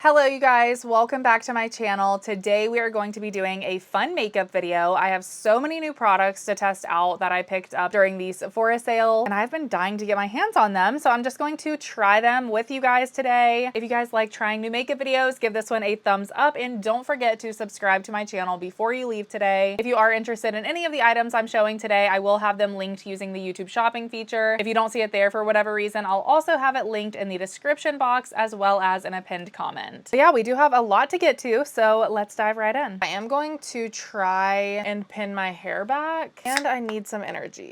Hello you guys, welcome back to my channel. Today we are going to be doing a fun makeup video. I have so many new products to test out that I picked up during the Sephora sale and I've been dying to get my hands on them, so I'm just going to try them with you guys today. If you guys like trying new makeup videos, give this one a thumbs up and don't forget to subscribe to my channel before you leave today. If you are interested in any of the items I'm showing today, I will have them linked using the YouTube shopping feature. If you don't see it there for whatever reason, I'll also have it linked in the description box as well as in a pinned comment. So yeah, we do have a lot to get to, so let's dive right in. I am going to try and pin my hair back, and I need some energy.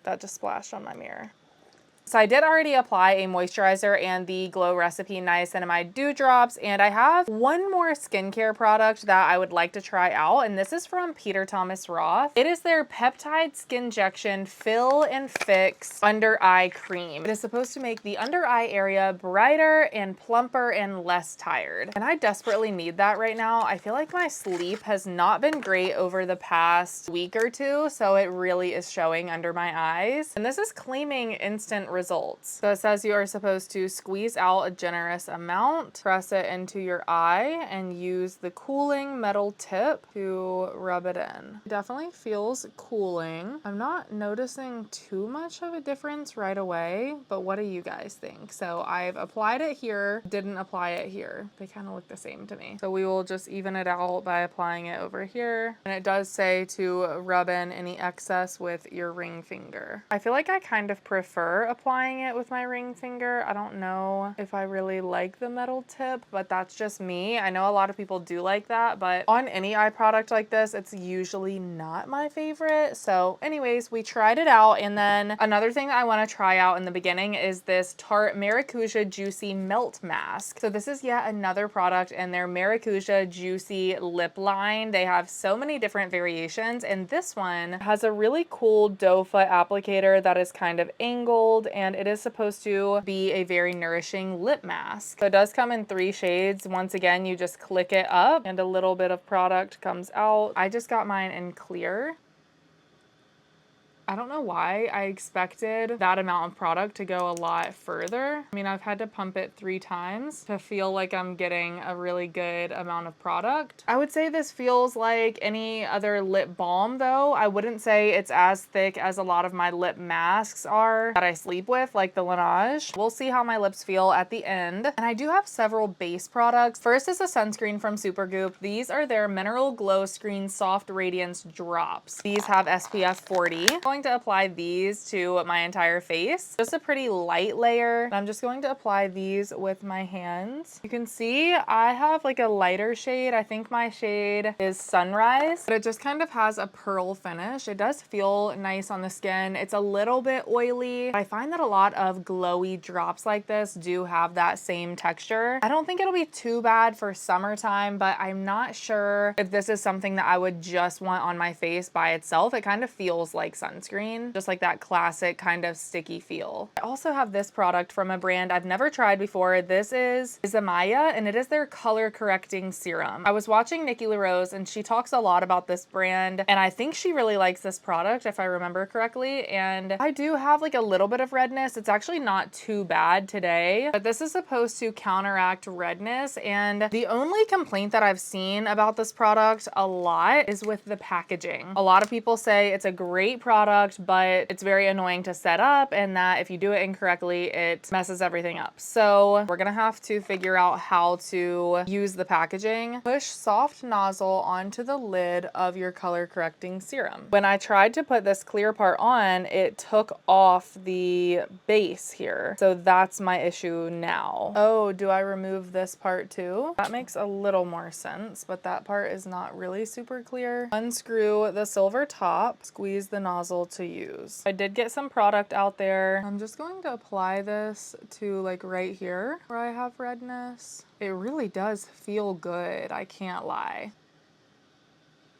That just splashed on my mirror. So I did already apply a moisturizer and the Glow Recipe Niacinamide Dew Drops, and I have one more skincare product that I would like to try out, and this is from Peter Thomas Roth. It is their Peptide Skinjection Fill and Fix Under Eye Cream. It is supposed to make the under eye area brighter and plumper and less tired, and I desperately need that right now. I feel like my sleep has not been great over the past week or two, so it really is showing under my eyes, and this is claiming instant results. So it says you are supposed to squeeze out a generous amount, press it into your eye, and use the cooling metal tip to rub it in. It definitely feels cooling. I'm not noticing too much of a difference right away, but what do you guys think? So I've applied it here, didn't apply it here. They kind of look the same to me. So we will just even it out by applying it over here. And it does say to rub in any excess with your ring finger. I feel like I kind of prefer applying it with my ring finger. I don't know if I really like the metal tip, but that's just me. I know a lot of people do like that, but on any eye product like this, it's usually not my favorite. So anyways, we tried it out, and then another thing that I want to try out in the beginning is this Tarte Maracujá Juicy Melt Mask. So this is yet another product in their Maracujá Juicy lip line. They have so many different variations, and this one has a really cool doe foot applicator that is kind of angled, and it is supposed to be a very nourishing lip mask. So it does come in 3 shades. Once again, you just click it up and a little bit of product comes out. I just got mine in clear. I don't know why I expected that amount of product to go a lot further. I mean, I've had to pump it 3 times to feel like I'm getting a really good amount of product. I would say this feels like any other lip balm though. I wouldn't say it's as thick as a lot of my lip masks are that I sleep with, like the Laneige. We'll see how my lips feel at the end. And I do have several base products. First is a sunscreen from Supergoop. These are their Mineral Glow Screen Soft Radiance Drops. These have SPF 40. I'm going to apply these to my entire face. Just a pretty light layer. And I'm just going to apply these with my hands. You can see I have like a lighter shade. I think my shade is Sunrise, but it just kind of has a pearl finish. It does feel nice on the skin. It's a little bit oily. I find that a lot of glowy drops like this do have that same texture. I don't think it'll be too bad for summertime, but I'm not sure if this is something that I would just want on my face by itself. It kind of feels like sunscreen, just like that classic kind of sticky feel. I also have this product from a brand I've never tried before. This is Isamaya, and it is their color correcting serum. I was watching Nikki LaRose and she talks a lot about this brand, and I think she really likes this product if I remember correctly, and I do have like a little bit of redness. It's actually not too bad today, but this is supposed to counteract redness, and the only complaint that I've seen about this product a lot is with the packaging. A lot of people say it's a great product, but it's very annoying to set up, and that if you do it incorrectly, it messes everything up. So we're gonna have to figure out how to use the packaging. Push soft nozzle onto the lid of your color correcting serum. When I tried to put this clear part on, it took off the base here. So that's my issue now. Oh, do I remove this part too? That makes a little more sense, but that part is not really super clear. Unscrew the silver top, squeeze the nozzle to use. I did get some product out there. I'm just going to apply this to like right here where I have redness. It really does feel good, I can't lie.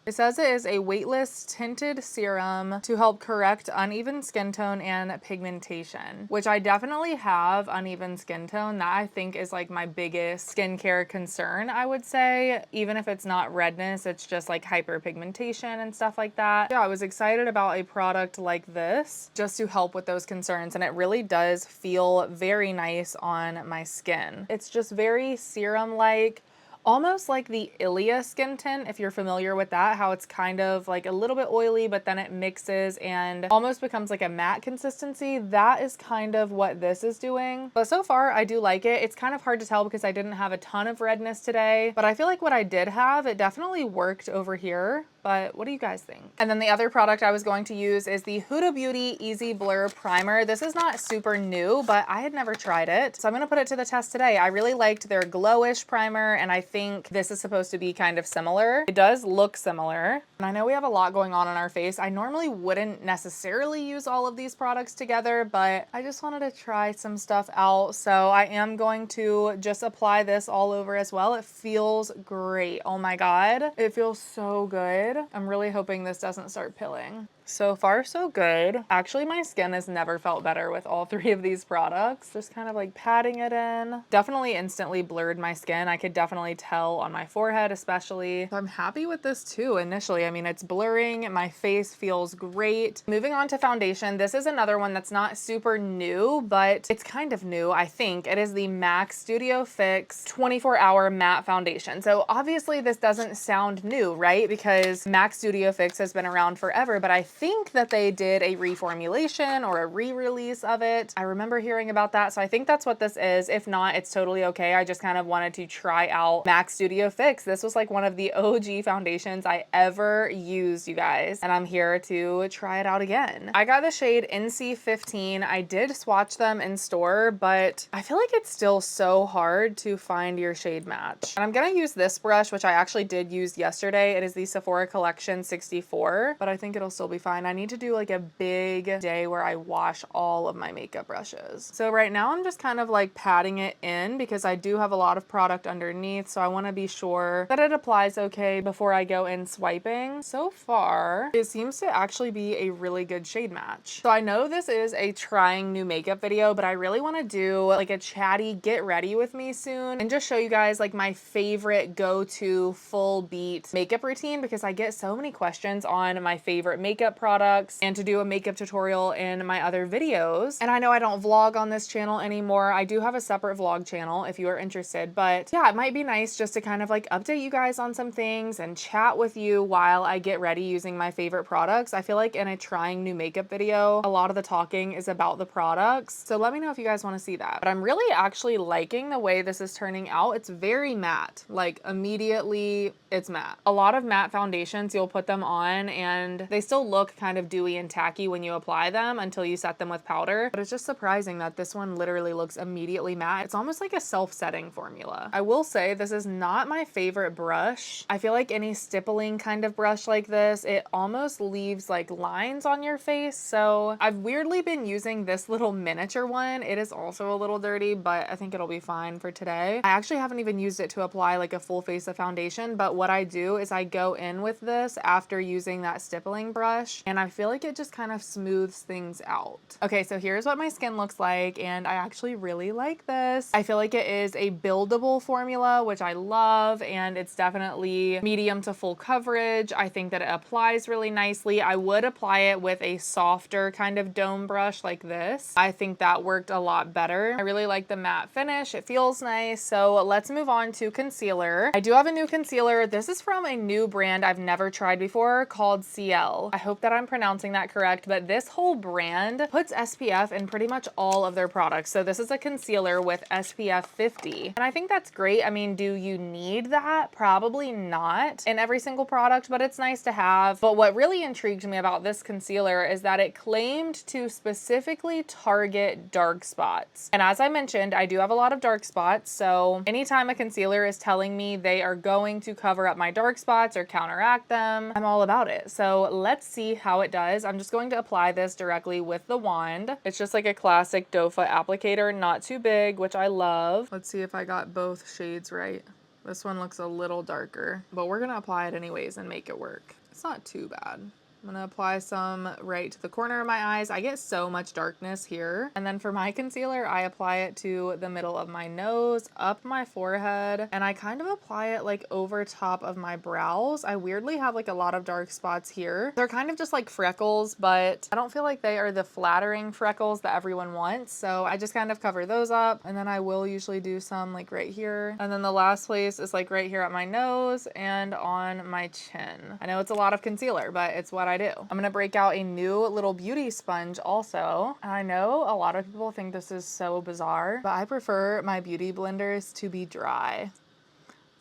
It says it is a weightless tinted serum to help correct uneven skin tone and pigmentation, which I definitely have uneven skin tone. That I think is like my biggest skincare concern, I would say. Even if it's not redness, it's just like hyperpigmentation and stuff like that. Yeah, I was excited about a product like this just to help with those concerns, and it really does feel very nice on my skin. It's just very serum-like, almost like the Ilia skin tint, if you're familiar with that, how it's kind of like a little bit oily, but then it mixes and almost becomes like a matte consistency. That is kind of what this is doing. But so far, I do like it. It's kind of hard to tell because I didn't have a ton of redness today, but I feel like what I did have, it definitely worked over here. But what do you guys think? And then the other product I was going to use is the Huda Beauty Easy Blur Primer. This is not super new, but I had never tried it, so I'm gonna put it to the test today. I really liked their glowish primer, and I think this is supposed to be kind of similar. It does look similar, and I know we have a lot going on our face. I normally wouldn't necessarily use all of these products together, but I just wanted to try some stuff out, so I am going to just apply this all over as well. It feels great. Oh my god, it feels so good. I'm really hoping this doesn't start pilling. So far, so good. Actually, my skin has never felt better with all three of these products. Just kind of like patting it in. Definitely instantly blurred my skin. I could definitely tell on my forehead, especially. So I'm happy with this too, initially. I mean, it's blurring. My face feels great. Moving on to foundation. This is another one that's not super new, but it's kind of new, I think. It is the MAC Studio Fix 24-Hour Matte Foundation. So obviously this doesn't sound new, right? Because MAC Studio Fix has been around forever, but I think that they did a reformulation or a re-release of it. I remember hearing about that, so I think that's what this is. If not, it's totally okay. I just kind of wanted to try out MAC Studio Fix. This was like one of the OG foundations I ever used, you guys, and I'm here to try it out again. I got the shade NC15. I did swatch them in store, but I feel like it's still so hard to find your shade match. And I'm gonna use this brush, which I actually did use yesterday. It is the Sephora Collection 64, but I think it'll still be fine. I need to do like a big day where I wash all of my makeup brushes. So right now I'm just kind of like patting it in because I do have a lot of product underneath, so I want to be sure that it applies okay before I go in swiping. So far, it seems to actually be a really good shade match. So I know this is a trying new makeup video, but I really want to do like a chatty get ready with me soon and just show you guys like my favorite go-to full beat makeup routine, because I get so many questions on my favorite makeup products and to do a makeup tutorial in my other videos. And I know I don't vlog on this channel anymore. I do have a separate vlog channel if you are interested, but yeah, it might be nice just to kind of like update you guys on some things and chat with you while I get ready using my favorite products. I feel like in a trying new makeup video, a lot of the talking is about the products. So let me know if you guys want to see that. But I'm really actually liking the way this is turning out. It's very matte, like immediately it's matte. A lot of matte foundations, you'll put them on and they still look kind of dewy and tacky when you apply them until you set them with powder. But it's just surprising that this one literally looks immediately matte. It's almost like a self-setting formula. I will say this is not my favorite brush. I feel like any stippling kind of brush like this, it almost leaves like lines on your face. So I've weirdly been using this little miniature one. It is also a little dirty, but I think it'll be fine for today. I actually haven't even used it to apply like a full face of foundation, but what I do is I go in with this after using that stippling brush, and I feel like it just kind of smooths things out. Okay, so here's what my skin looks like, and I actually really like this. I feel like it is a buildable formula, which I love, and it's definitely medium to full coverage. I think that it applies really nicely. I would apply it with a softer kind of dome brush like this. I think that worked a lot better. I really like the matte finish. It feels nice. So let's move on to concealer. I do have a new concealer. This is from a new brand I've never tried before called Ciele. I hope that I'm pronouncing that correct, but this whole brand puts SPF in pretty much all of their products. So this is a concealer with SPF 50. And I think that's great. I mean, do you need that? Probably not in every single product, but it's nice to have. But what really intrigued me about this concealer is that it claimed to specifically target dark spots. And as I mentioned, I do have a lot of dark spots. So anytime a concealer is telling me they are going to cover up my dark spots or counteract them, I'm all about it. So let's see how it does. I'm just going to apply this directly with the wand. It's just like a classic doe foot applicator, not too big, which I love. Let's see if I got both shades right. This one looks a little darker, but we're gonna apply it anyways and make it work. It's not too bad. I'm gonna apply some right to the corner of my eyes. I get so much darkness here. And then for my concealer, I apply it to the middle of my nose, up my forehead, and I kind of apply it like over top of my brows. I weirdly have like a lot of dark spots here. They're kind of just like freckles, but I don't feel like they are the flattering freckles that everyone wants. So I just kind of cover those up, and then I will usually do some like right here. And then the last place is like right here at my nose and on my chin. I know it's a lot of concealer, but it's what I do. I'm gonna break out a new little beauty sponge also. I know a lot of people think this is so bizarre, but I prefer my beauty blenders to be dry.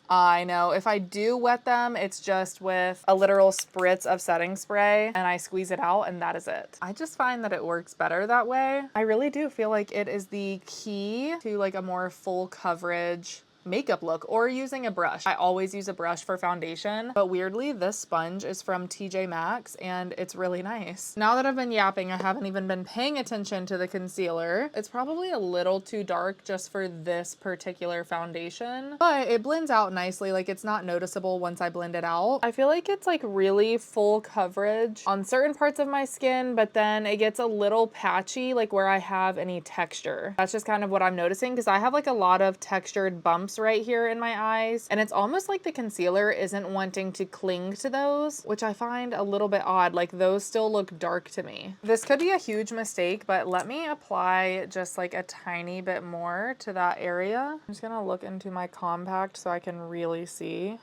I know if I do wet them, it's just with a literal spritz of setting spray and I squeeze it out and that is it. I just find that it works better that way. I really do feel like it is the key to like a more full coverage makeup look, or using a brush. I always use a brush for foundation, but weirdly this sponge is from TJ Maxx and it's really nice. Now that I've been yapping, I haven't even been paying attention to the concealer. It's probably a little too dark just for this particular foundation, but it blends out nicely. Like it's not noticeable once I blend it out. I feel like it's like really full coverage on certain parts of my skin, but then it gets a little patchy like where I have any texture. That's just kind of what I'm noticing because I have like a lot of textured bumps right here in my eyes, and it's almost like the concealer isn't wanting to cling to those, which I find a little bit odd. Like those still look dark to me. This could be a huge mistake, but let me apply just like a tiny bit more to that area. I'm just gonna look into my compact so I can really see.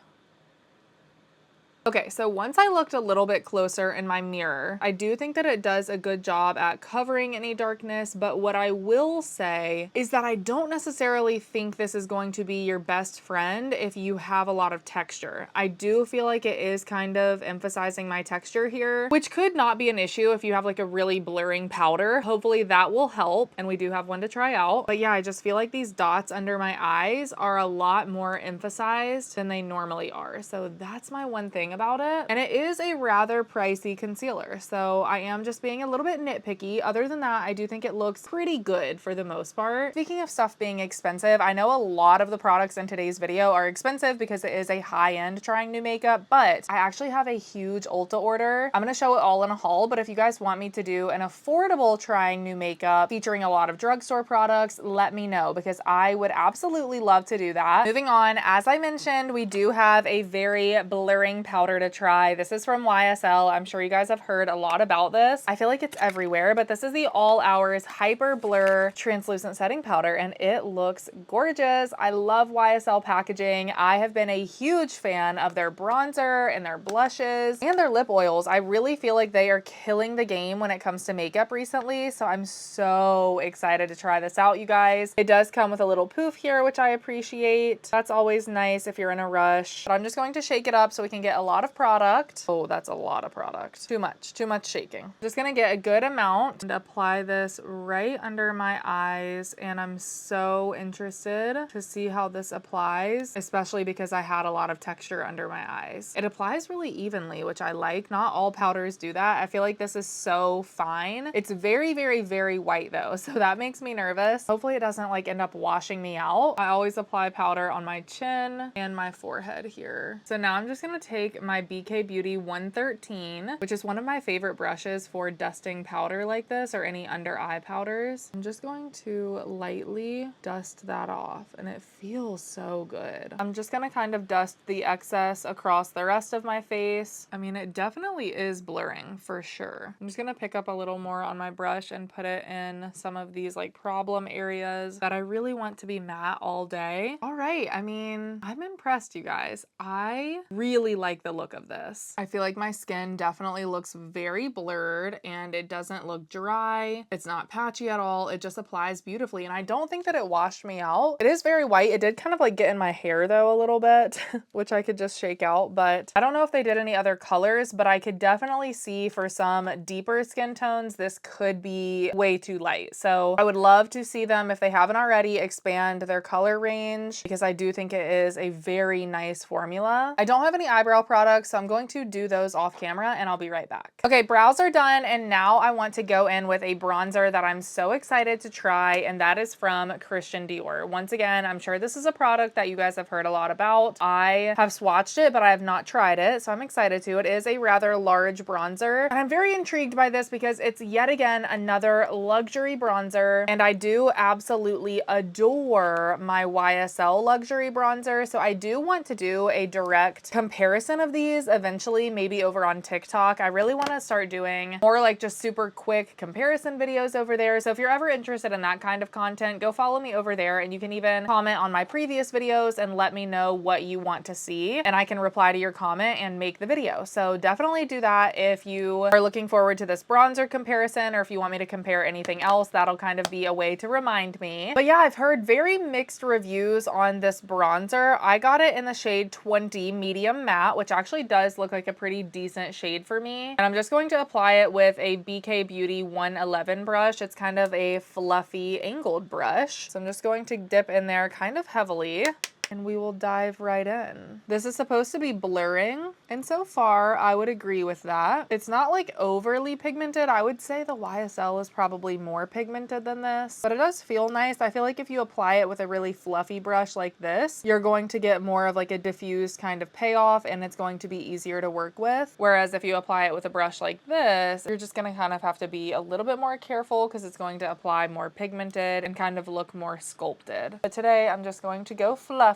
Okay, so once I looked a little bit closer in my mirror, I do think that it does a good job at covering any darkness, but what I will say is that I don't necessarily think this is going to be your best friend if you have a lot of texture. I do feel like it is kind of emphasizing my texture here, which could not be an issue if you have like a really blurring powder. Hopefully that will help, and we do have one to try out. But yeah, I just feel like these dots under my eyes are a lot more emphasized than they normally are. So that's my one thing about it, and it is a rather pricey concealer, so I am just being a little bit nitpicky. Other than that, I do think it looks pretty good for the most part. Speaking of stuff being expensive, I know a lot of the products in today's video are expensive because it is a high-end trying new makeup, but I actually have a huge Ulta order. I'm gonna show it all in a haul, but if you guys want me to do an affordable trying new makeup featuring a lot of drugstore products, let me know because I would absolutely love to do that. Moving on, as I mentioned, we do have a very blurring powder to try. This is from YSL. I'm sure you guys have heard a lot about this. I feel like it's everywhere, but this is the All Hours Hyper Blur Translucent Setting Powder, and it looks gorgeous. I love YSL packaging. I have been a huge fan of their bronzer and their blushes and their lip oils. I really feel like they are killing the game when it comes to makeup recently, so I'm so excited to try this out, you guys. It does come with a little poof here, which I appreciate. That's always nice if you're in a rush. But I'm just going to shake it up so we can get a lot of product. Oh, that's a lot of product. Too much shaking. Just gonna get a good amount and apply this right under my eyes, and I'm so interested to see how this applies, especially because I had a lot of texture under my eyes. It applies really evenly, which I like. Not all powders do that. I feel like this is so fine. It's very, very, very white though, so that makes me nervous. Hopefully it doesn't like end up washing me out. I always apply powder on my chin and my forehead here. So now I'm just gonna take my BK Beauty 113, which is one of my favorite brushes for dusting powder like this or any under eye powders. I'm just going to lightly dust that off, and it feels so good. I'm just gonna kind of dust the excess across the rest of my face. I mean, it definitely is blurring for sure. I'm just gonna pick up a little more on my brush and put it in some of these like problem areas that I really want to be matte all day. All right, I mean, I'm impressed, you guys. I really like the look of this. I feel like my skin definitely looks very blurred and it doesn't look dry. It's not patchy at all. It just applies beautifully, and I don't think that it washed me out. It is very white. It did kind of like get in my hair though a little bit, which I could just shake out, but I don't know if they did any other colors, but I could definitely see for some deeper skin tones, this could be way too light. So I would love to see them, if they haven't already, expand their color range because I do think it is a very nice formula. I don't have any eyebrow products, so I'm going to do those off camera and I'll be right back. Okay, brows are done, and now I want to go in with a bronzer that I'm so excited to try, and that is from Christian Dior. Once again, I'm sure this is a product that you guys have heard a lot about. I have swatched it, but I have not tried it, so I'm excited to. It is a rather large bronzer, and I'm very intrigued by this because it's yet again another luxury bronzer, and I do absolutely adore my YSL luxury bronzer, so I do want to do a direct comparison of these eventually, maybe over on TikTok. I really want to start doing more like just super quick comparison videos over there, so if you're ever interested in that kind of content, go follow me over there, and you can even comment on my previous videos and let me know what you want to see, and I can reply to your comment and make the video. So definitely do that if you are looking forward to this bronzer comparison, or if you want me to compare anything else, that'll kind of be a way to remind me. But yeah, I've heard very mixed reviews on this bronzer. I got it in the shade 20 medium matte, which actually does look like a pretty decent shade for me. And I'm just going to apply it with a BK Beauty 111 brush. It's kind of a fluffy angled brush. So I'm just going to dip in there kind of heavily, and we will dive right in. This is supposed to be blurring, and so far I would agree with that. It's not like overly pigmented. I would say the YSL is probably more pigmented than this, but it does feel nice. I feel like if you apply it with a really fluffy brush like this, you're going to get more of like a diffused kind of payoff, and it's going to be easier to work with. Whereas if you apply it with a brush like this, you're just gonna kind of have to be a little bit more careful because it's going to apply more pigmented and kind of look more sculpted. But today I'm just going to go fluffy.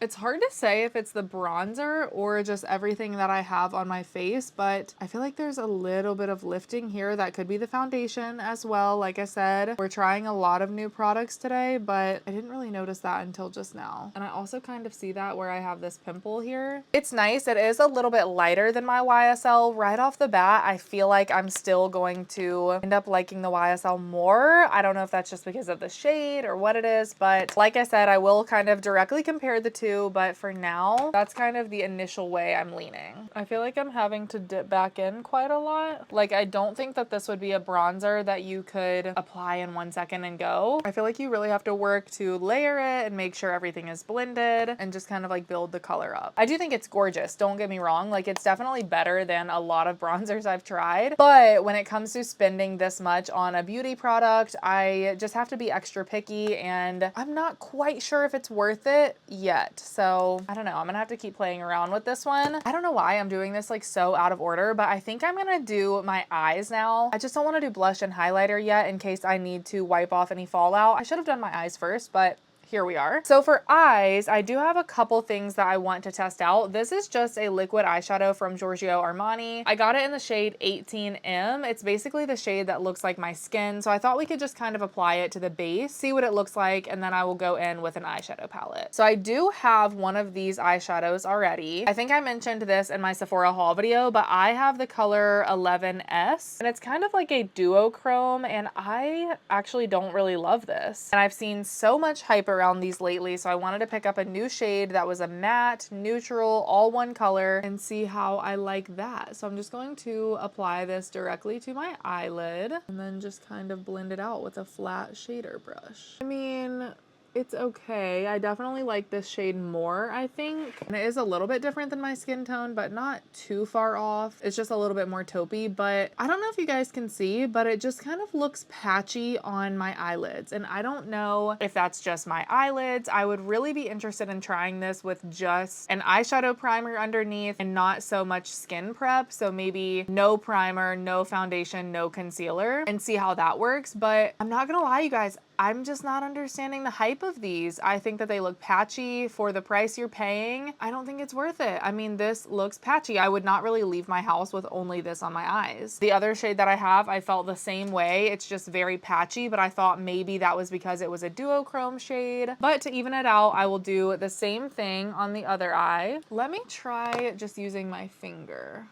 It's hard to say if it's the bronzer or just everything that I have on my face, but I feel like there's a little bit of lifting here. That could be the foundation as well. Like I said, we're trying a lot of new products today, but I didn't really notice that until just now. And I also kind of see that where I have this pimple here. It's nice. It is a little bit lighter than my YSL. Right off the bat, I feel like I'm still going to end up liking the YSL more. I don't know if that's just because of the shade or what it is, but like I said, I will kind of directly compare the two, but for now, that's kind of the initial way I'm leaning. I feel like I'm having to dip back in quite a lot. Like, I don't think that this would be a bronzer that you could apply in 1 second and go. I feel like you really have to work to layer it and make sure everything is blended and just kind of like build the color up. I do think it's gorgeous, don't get me wrong. Like, it's definitely better than a lot of bronzers I've tried, but when it comes to spending this much on a beauty product, I just have to be extra picky, and I'm not quite sure if it's worth it yet. So I don't know. I'm gonna have to keep playing around with this one. I don't know why I'm doing this like so out of order, but I think I'm gonna do my eyes now. I just don't want to do blush and highlighter yet in case I need to wipe off any fallout. I should have done my eyes first, but here we are. So for eyes, I do have a couple things that I want to test out. This is just a liquid eyeshadow from Giorgio Armani. I got it in the shade 18M. It's basically the shade that looks like my skin. So I thought we could just kind of apply it to the base, see what it looks like, and then I will go in with an eyeshadow palette. So I do have one of these eyeshadows already. I think I mentioned this in my Sephora haul video, but I have the color 11S, and it's kind of like a duochrome, and I actually don't really love this. And I've seen so much hype around these lately, so I wanted to pick up a new shade that was a matte, neutral, all one color, and see how I like that. So I'm just going to apply this directly to my eyelid and then just kind of blend it out with a flat shader brush. I mean, it's okay. I definitely like this shade more, I think. And it is a little bit different than my skin tone, but not too far off. It's just a little bit more taupey, but I don't know if you guys can see, but it just kind of looks patchy on my eyelids. And I don't know if that's just my eyelids. I would really be interested in trying this with just an eyeshadow primer underneath and not so much skin prep. So maybe no primer, no foundation, no concealer, and see how that works. But I'm not gonna lie, you guys, I'm just not understanding the hype of these. I think that they look patchy for the price you're paying. I don't think it's worth it. I mean, this looks patchy. I would not really leave my house with only this on my eyes. The other shade that I have, I felt the same way. It's just very patchy, but I thought maybe that was because it was a duochrome shade. But to even it out, I will do the same thing on the other eye. Let me try just using my finger.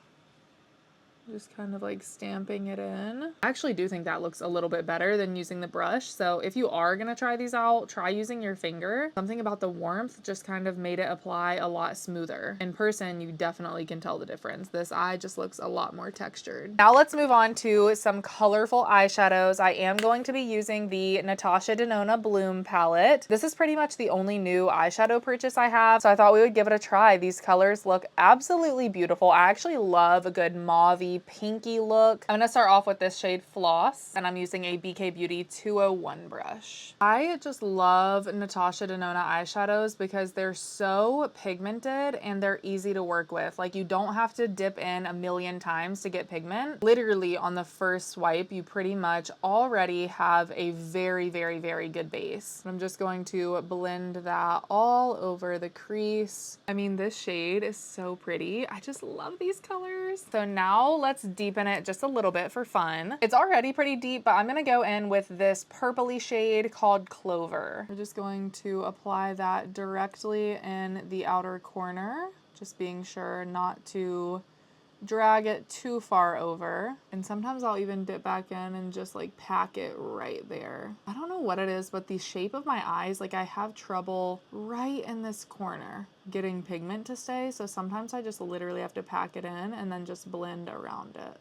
Just kind of like stamping it in. I actually do think that looks a little bit better than using the brush. So if you are gonna try these out, try using your finger. Something about the warmth just kind of made it apply a lot smoother. In person, you definitely can tell the difference. This eye just looks a lot more textured. Now let's move on to some colorful eyeshadows. I am going to be using the Natasha Denona Bloom palette. This is pretty much the only new eyeshadow purchase I have, so I thought we would give it a try. These colors look absolutely beautiful. I actually love a good mauve-y, pinky look. I'm gonna start off with this shade Floss, and I'm using a BK Beauty 201 brush. I just love Natasha Denona eyeshadows because they're so pigmented and they're easy to work with. Like, you don't have to dip in a million times to get pigment. Literally on the first swipe, you pretty much already have a very, very, very good base. I'm just going to blend that all over the crease. I mean, this shade is so pretty. I just love these colors. So now let's deepen it just a little bit for fun. It's already pretty deep, but I'm gonna go in with this purpley shade called Clover. We're just going to apply that directly in the outer corner, just being sure not to drag it too far over. And sometimes I'll even dip back in and just like pack it right there. I don't know what it is, but the shape of my eyes, like I have trouble right in this corner getting pigment to stay. So sometimes I just literally have to pack it in and then just blend around it.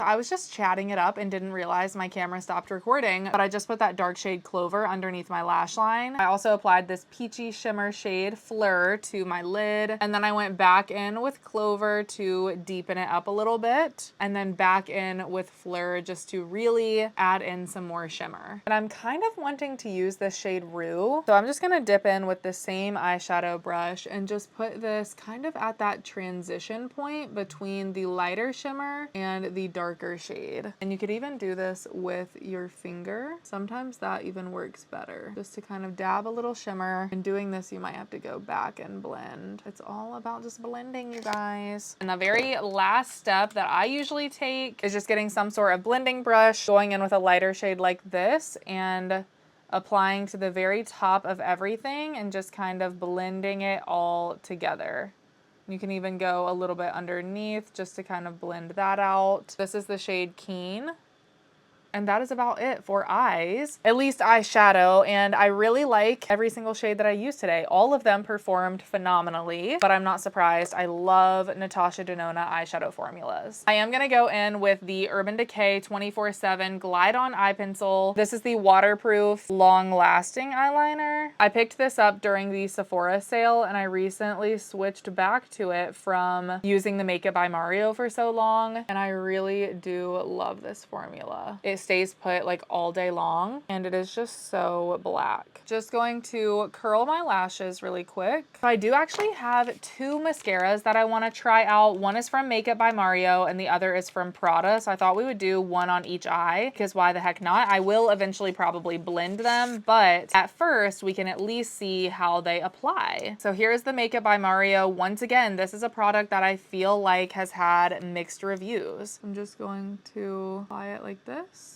I was just chatting it up and didn't realize my camera stopped recording, but I just put that dark shade Clover underneath my lash line. I also applied this peachy shimmer shade Fleur to my lid, and then I went back in with Clover to deepen it up a little bit, and then back in with Fleur just to really add in some more shimmer. And I'm kind of wanting to use this shade Rue, so I'm just gonna dip in with the same eyeshadow brush and just put this kind of at that transition point between the lighter shimmer and the darker shade. And you could even do this with your finger. Sometimes that even works better. Just to kind of dab a little shimmer. And doing this, you might have to go back and blend. It's all about just blending, you guys. And the very last step that I usually take is just getting some sort of blending brush, going in with a lighter shade like this, and applying to the very top of everything and just kind of blending it all together. You can even go a little bit underneath just to kind of blend that out. This is the shade Keen. And that is about it for eyes, at least eyeshadow. And I really like every single shade that I used today. All of them performed phenomenally, but I'm not surprised. I love Natasha Denona eyeshadow formulas. I am gonna go in with the Urban Decay 24/7 Glide On Eye Pencil. This is the waterproof, long-lasting eyeliner. I picked this up during the Sephora sale, and I recently switched back to it from using the Makeup by Mario for so long, and I really do love this formula. It stays put like all day long, and it is just so black. Just going to curl my lashes really quick. So I do actually have two mascaras that I want to try out. One is from Makeup by Mario and the other is from Prada. So I thought we would do one on each eye because why the heck not? I will eventually probably blend them, but at first we can at least see how they apply. So here's the Makeup by Mario. Once again, this is a product that I feel like has had mixed reviews. I'm just going to apply it like this.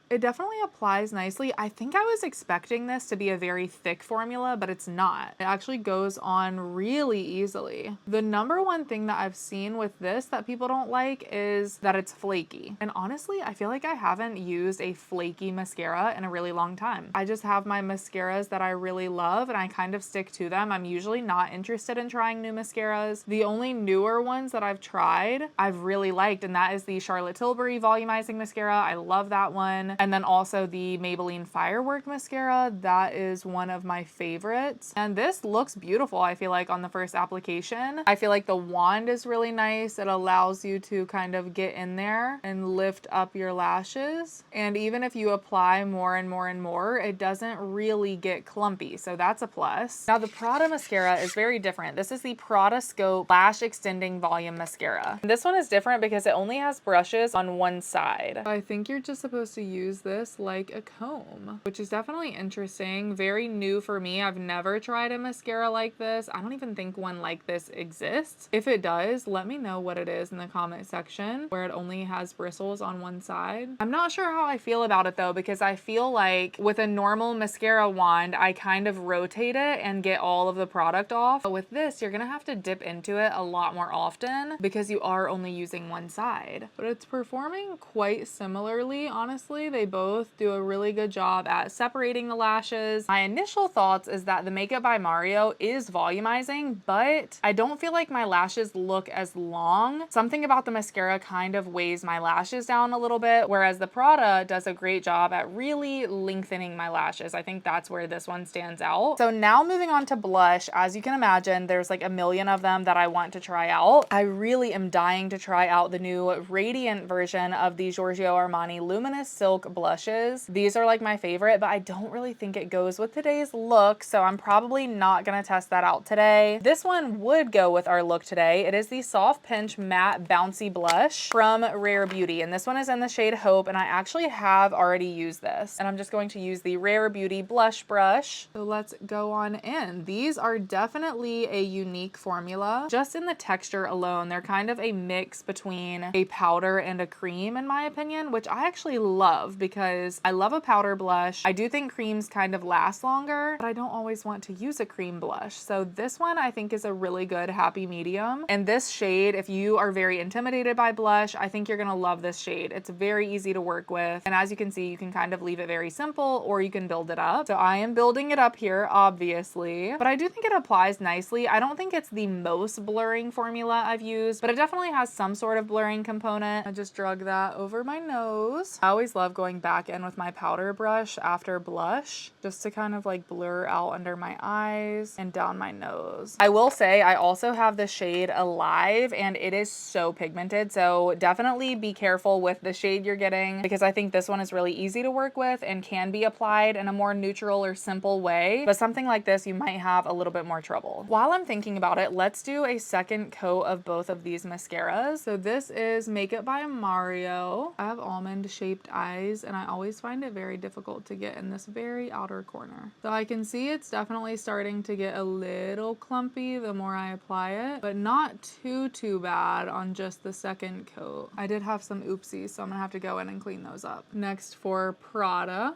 It definitely applies nicely. I think I was expecting this to be a very thick formula, but it's not. It actually goes on really easily. The number one thing that I've seen with this that people don't like is that it's flaky. And honestly, I feel like I haven't used a flaky mascara in a really long time. I just have my mascaras that I really love and I kind of stick to them. I'm usually not interested in trying new mascaras. The only newer ones that I've tried, I've really liked, and that is the Charlotte Tilbury Volumizing Mascara. I love that one. And then also the Maybelline Firework Mascara. That is one of my favorites. And this looks beautiful, I feel like, on the first application. I feel like the wand is really nice. It allows you to kind of get in there and lift up your lashes. And even if you apply more and more and more, it doesn't really get clumpy. So that's a plus. Now the Prada mascara is very different. This is the Prada Scope Lash Extending Volume Mascara. And this one is different because it only has brushes on one side. I think you're just supposed to use use this like a comb, which is definitely interesting. Very new for me. I've never tried a mascara like this. I don't even think one like this exists. If it does, let me know what it is in the comment section, where it only has bristles on one side. I'm not sure how I feel about it though, because I feel like with a normal mascara wand, I kind of rotate it and get all of the product off. But with this, you're gonna have to dip into it a lot more often because you are only using one side. But it's performing quite similarly, honestly. They both do a really good job at separating the lashes. My initial thoughts is that the Makeup by Mario is volumizing, but I don't feel like my lashes look as long. Something about the mascara kind of weighs my lashes down a little bit, whereas the Prada does a great job at really lengthening my lashes. I think that's where this one stands out. So now moving on to blush, as you can imagine, there's like a million of them that I want to try out. I really am dying to try out the new radiant version of the Giorgio Armani Luminous Silk blushes. These are like my favorite, but I don't really think it goes with today's look, so I'm probably not gonna test that out today. This one would go with our look today. It is the Soft Pinch Matte Bouncy Blush from Rare Beauty, and this one is in the shade Hope, and I actually have already used this, and I'm just going to use the Rare Beauty blush brush. So let's go on in. These are definitely a unique formula. Just in the texture alone, they're kind of a mix between a powder and a cream in my opinion, which I actually love because I love a powder blush. I do think creams kind of last longer, but I don't always want to use a cream blush. So this one I think is a really good happy medium. And this shade, if you are very intimidated by blush, I think you're gonna love this shade. It's very easy to work with. And as you can see, you can kind of leave it very simple or you can build it up. So I am building it up here, obviously, but I do think it applies nicely. I don't think it's the most blurring formula I've used, but it definitely has some sort of blurring component. I just drug that over my nose. I always love going back in with my powder brush after blush, just to kind of like blur out under my eyes and down my nose. I will say I also have the shade Alive, and it is so pigmented, so definitely be careful with the shade you're getting, because I think this one is really easy to work with and can be applied in a more neutral or simple way, but something like this you might have a little bit more trouble. While I'm thinking about it, let's do a second coat of both of these mascaras. So this is Makeup by Mario. I have almond shaped eyes, and I always find it very difficult to get in this very outer corner. So I can see it's definitely starting to get a little clumpy the more I apply it, but not too bad on just the second coat. I did have some oopsies, so I'm gonna have to go in and clean those up. Next for Prada.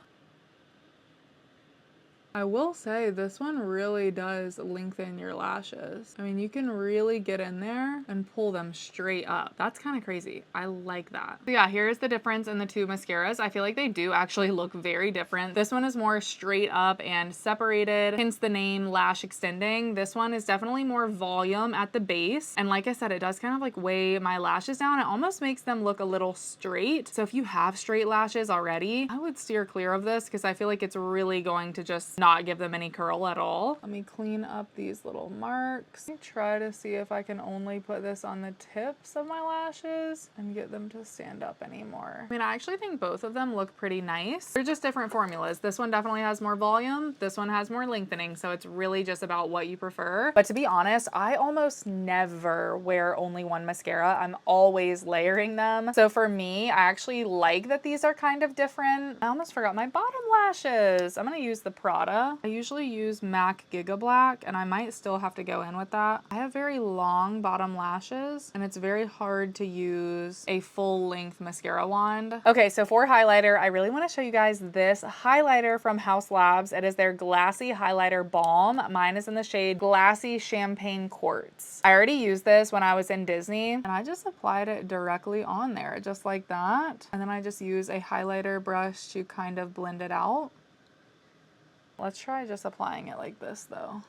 I will say this one really does lengthen your lashes. I mean, you can really get in there and pull them straight up. That's kind of crazy. I like that. So yeah, here's the difference in the two mascaras. I feel like they do actually look very different. This one is more straight up and separated, hence the name lash extending. This one is definitely more volume at the base. And like I said, it does kind of like weigh my lashes down. It almost makes them look a little straight. So if you have straight lashes already, I would steer clear of this because I feel like it's really going to just not give them any curl at all. Let me clean up these little marks. Let me try to see if I can only put this on the tips of my lashes and get them to stand up anymore. I mean, I actually think both of them look pretty nice. They're just different formulas. This one definitely has more volume. This one has more lengthening. So it's really just about what you prefer. But to be honest, I almost never wear only one mascara. I'm always layering them. So for me, I actually like that these are kind of different. I almost forgot my bottom lashes. I'm gonna use the Prada. I usually use MAC Giga Black, and I might still have to go in with that. I have very long bottom lashes, and it's very hard to use a full length mascara wand. Okay, so for highlighter, I really want to show you guys this highlighter from Haus Labs. It is their Glassy Highlighter Balm. Mine is in the shade Glassy Champagne Quartz. I already used this when I was in Disney, and I just applied it directly on there, just like that. And then I just use a highlighter brush to kind of blend it out. Let's try just applying it like this though.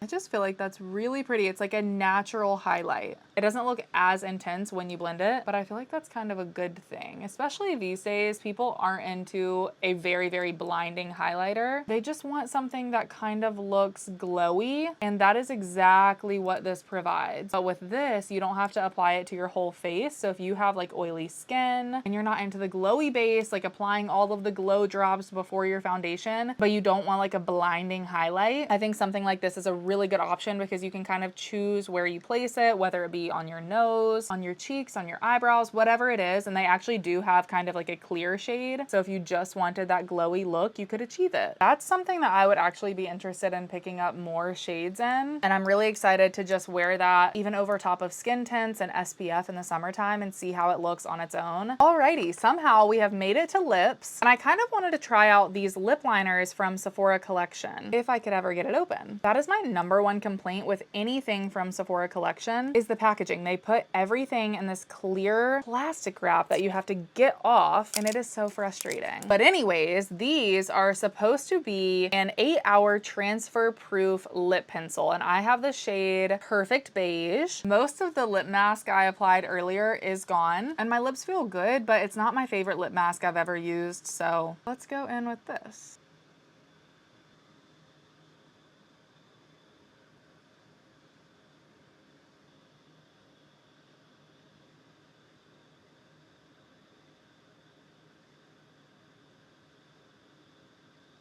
I just feel like that's really pretty. It's like a natural highlight. It doesn't look as intense when you blend it, but I feel like that's kind of a good thing. Especially these days, people aren't into a very blinding highlighter. They just want something that kind of looks glowy, and that is exactly what this provides. But with this, you don't have to apply it to your whole face. So if you have like oily skin and you're not into the glowy base, like applying all of the glow drops before your foundation, but you don't want like a blinding highlight, I think something like this is a really good option because you can kind of choose where you place it, whether it be on your nose, on your cheeks, on your eyebrows, whatever it is. And they actually do have kind of like a clear shade. So if you just wanted that glowy look, you could achieve it. That's something that I would actually be interested in picking up more shades in. And I'm really excited to just wear that even over top of skin tints and SPF in the summertime and see how it looks on its own. Alrighty, somehow we have made it to lips. And I kind of wanted to try out these lip liners from Sephora collection, if I could ever get it open. That is my #1 complaint with anything from Sephora collection is the packaging. They put everything in this clear plastic wrap that you have to get off, and it is so frustrating. But anyways, these are supposed to be an 8-hour transfer proof lip pencil, and I have the shade Perfect Beige. Most of the lip mask I applied earlier is gone, and my lips feel good, but it's not my favorite lip mask I've ever used, so let's go in with this.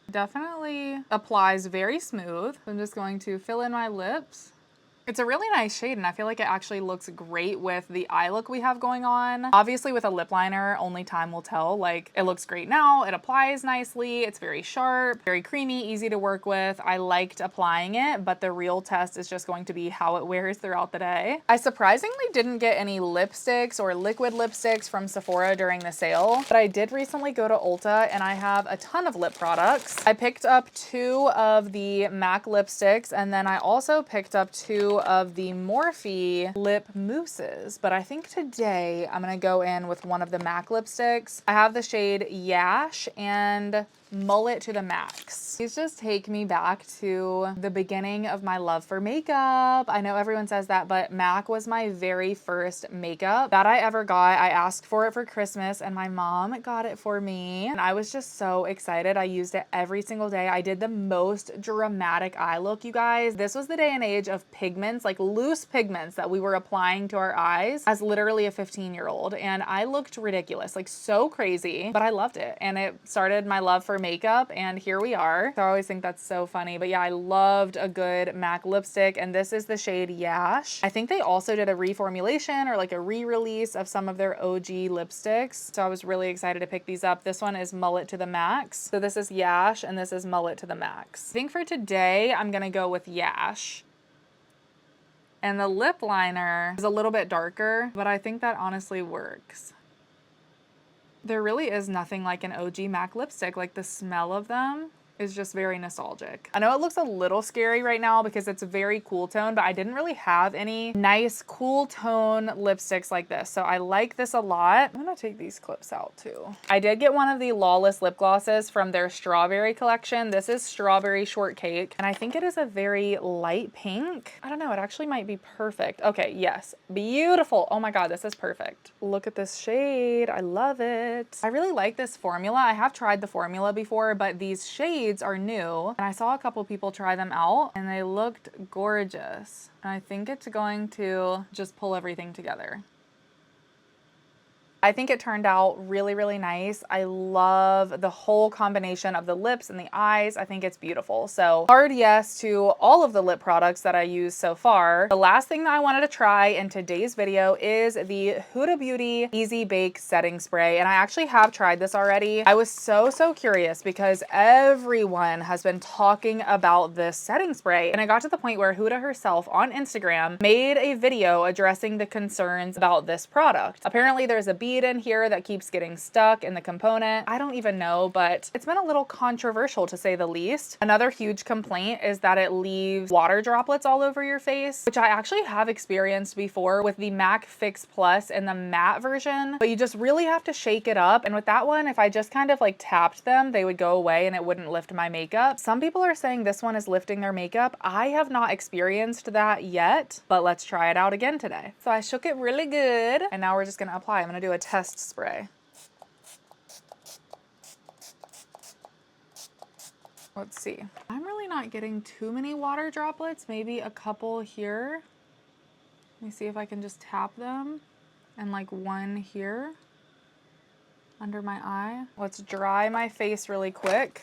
Definitely applies very smooth. I'm just going to fill in my lips. It's a really nice shade, and I feel like it actually looks great with the eye look we have going on. Obviously with a lip liner, only time will tell. Like, it looks great now, it applies nicely, it's very sharp, very creamy, easy to work with. I liked applying it, but the real test is just going to be how it wears throughout the day. I surprisingly didn't get any lipsticks or liquid lipsticks from Sephora during the sale, but I did recently go to Ulta and I have a ton of lip products. I picked up 2 of the MAC lipsticks, and then I also picked up 2 of the Morphe lip mousses, but I think today I'm gonna go in with one of the MAC lipsticks. I have the shade Yash and Mullet to the Max. These just take me back to the beginning of my love for makeup. I know everyone says that, but MAC was my very first makeup that I ever got. I asked for it for Christmas and my mom got it for me, and I was just so excited. I used it every single day. I did the most dramatic eye look, you guys. This was the day and age of pigments, like loose pigments that we were applying to our eyes as literally a 15-year-old, and I looked ridiculous, like so crazy, but I loved it, and it started my love for makeup, and here we are. So I always think that's so funny, but yeah, I loved a good MAC lipstick, and this is the shade Yash. I think they also did a reformulation or like a re-release of some of their OG lipsticks, so I was really excited to pick these up. This one is Mullet to the Max. So this is Yash and this is Mullet to the Max. I think for today I'm gonna go with Yash. And the lip liner is a little bit darker, but I think that honestly works. There really is nothing like an OG MAC lipstick. Like, the smell of them is just very nostalgic. I know it looks a little scary right now because it's a very cool tone, but I didn't really have any nice cool tone lipsticks like this. So I like this a lot. I'm gonna take these clips out too. I did get one of the Lawless lip glosses from their strawberry collection. This is Strawberry Shortcake, and I think it is a very light pink. I don't know, it actually might be perfect. Okay, yes, beautiful. Oh my God, this is perfect. Look at this shade, I love it. I really like this formula. I have tried the formula before, but these shades are new, and I saw a couple people try them out and they looked gorgeous. And I think it's going to just pull everything together. I think it turned out really, really nice. I love the whole combination of the lips and the eyes. I think it's beautiful. So hard yes to all of the lip products that I used so far. The last thing that I wanted to try in today's video is the Huda Beauty Easy Bake Setting Spray. And I actually have tried this already. I was so curious because everyone has been talking about this setting spray. And I got to the point where Huda herself on Instagram made a video addressing the concerns about this product. Apparently there's a bead in here that keeps getting stuck in the component. I don't even know, but it's been a little controversial to say the least. Another huge complaint is that it leaves water droplets all over your face, which I actually have experienced before with the MAC Fix Plus and the matte version, but you just really have to shake it up. And with that one, if I just kind of like tapped them, they would go away and it wouldn't lift my makeup. Some people are saying this one is lifting their makeup. I have not experienced that yet, but let's try it out again today. So I shook it really good, and now we're just gonna apply. I'm gonna do a test spray. Let's see. I'm really not getting too many water droplets, maybe a couple here. Let me see if I can just tap them, and like one here under my eye. Let's dry my face really quick.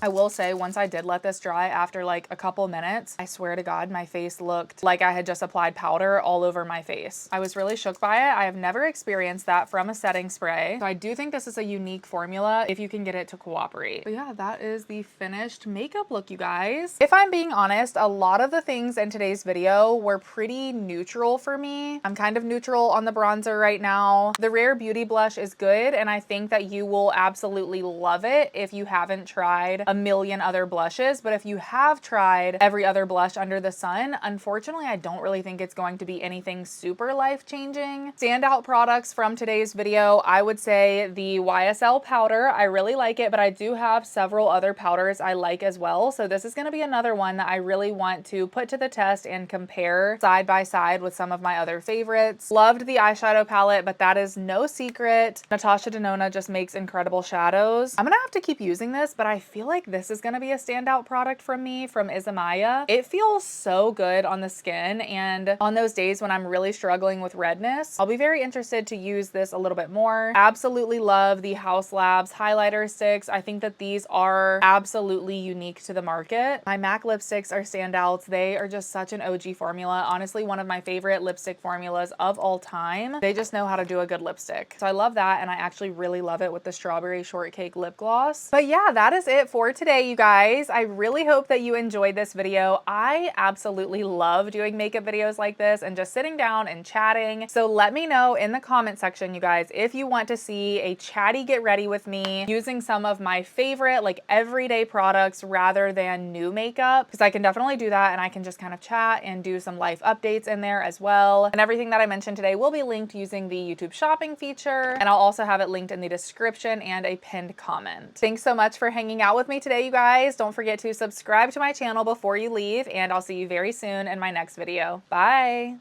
I will say, once I did let this dry after like a couple minutes, I swear to God, my face looked like I had just applied powder all over my face. I was really shook by it. I have never experienced that from a setting spray. So I do think this is a unique formula if you can get it to cooperate. But yeah, that is the finished makeup look, you guys. If I'm being honest, a lot of the things in today's video were pretty neutral for me. I'm kind of neutral on the bronzer right now. The Rare Beauty blush is good, and I think that you will absolutely love it if you haven't tried a million other blushes. But if you have tried every other blush under the sun, unfortunately, I don't really think it's going to be anything super life-changing. Standout products from today's video, I would say the YSL powder. I really like it, but I do have several other powders I like as well. So this is going to be another one that I really want to put to the test and compare side by side with some of my other favorites. Loved the eyeshadow palette, but that is no secret. Natasha Denona just makes incredible shadows. I'm gonna have to keep using this, but I feel like this is gonna be a standout product from me, from Isamaya. It feels so good on the skin, and on those days when I'm really struggling with redness, I'll be very interested to use this a little bit more. Absolutely love the Haus Labs highlighter sticks. I think that these are absolutely unique to the market. My MAC lipsticks are standouts. They are just such an OG formula. Honestly, one of my favorite lipstick formulas of all time. They just know how to do a good lipstick. So I love that, and I actually really love it with the Strawberry Shortcake lip gloss. But yeah, that is it for today, you guys. I really hope that you enjoyed this video. I absolutely love doing makeup videos like this and just sitting down and chatting. So let me know in the comment section, you guys, if you want to see a chatty get ready with me using some of my favorite like everyday products rather than new makeup, because I can definitely do that, and I can just kind of chat and do some life updates in there as well. And everything that I mentioned today will be linked using the YouTube shopping feature, and I'll also have it linked in the description and a pinned comment. Thanks so much for hanging out with me today, you guys. Don't forget to subscribe to my channel before you leave, and I'll see you very soon in my next video. Bye!